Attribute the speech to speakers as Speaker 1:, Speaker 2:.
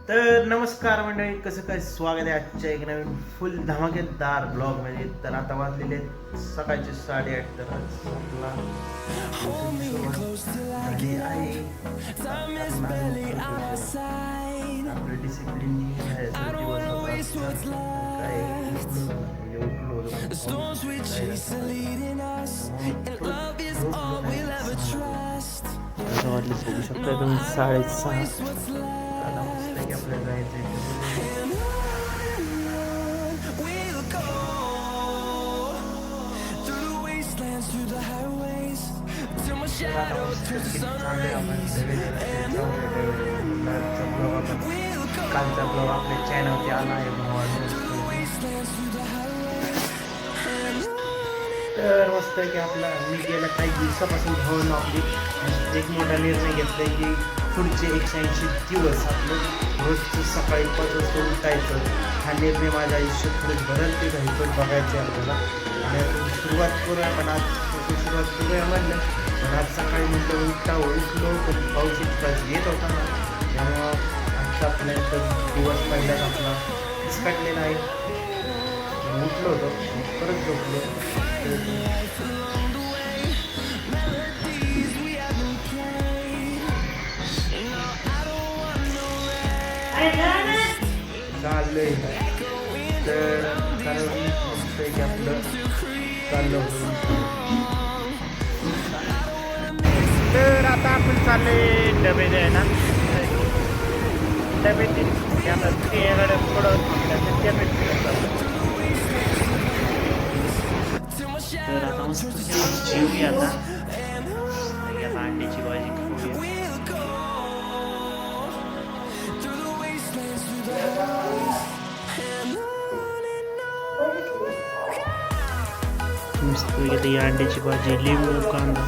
Speaker 1: तर नमस्कार मंडळी, कसं काय स्वागत आहे आजच्या एक नवीन फुल धमाकेदार ब्लॉगमध्ये. तर आता वाजलेले सकाळचे 8:30. तर आज आपला झाली आहे. आपलं डिसिप्लिन आहे दिवस होता. काय म्हणजे उठलो वाटलं बघू शकता तुम्ही 6:30. आता मस्त की आपल्याला जायचं कालचा ब्लॉग आपल्या चॅनलवरती आला आहे. तर मस्त की आपला मी गेल्या काही दिवसापासून भावना आपली एक मोठा निर्णय घेतला आहे की पुढचे 180 दिवस आपलं रोजचं सकाळी 5 वाजता उठायचं. हा निर्णय माझ्या आयुष्यात पुढे बदल ते काही पण बघायचे आपल्याला. आणि आपण सुरुवात करूया, पण आज सुरुवात करूया म्हणलं, पण आज सकाळी म्हटलं उठलो पण पाऊस इतका येत होता ना, त्यामुळं आजचा आपल्या दिवस पहिल्याच आपला विस्कटलेला आहे. उठलो होतो, परत झोपलो. चाललंय तर कारण आपलं चाललं होतं. तर आता आपण चालले डबे द्यायला. डबे दिले आता त्याकडे पुढं डबे तर आता मस्त जेवूया. आता अंड्याची भाजी खाऊया. मस्त अंड्याची भाजी, लिंबू, कांदा.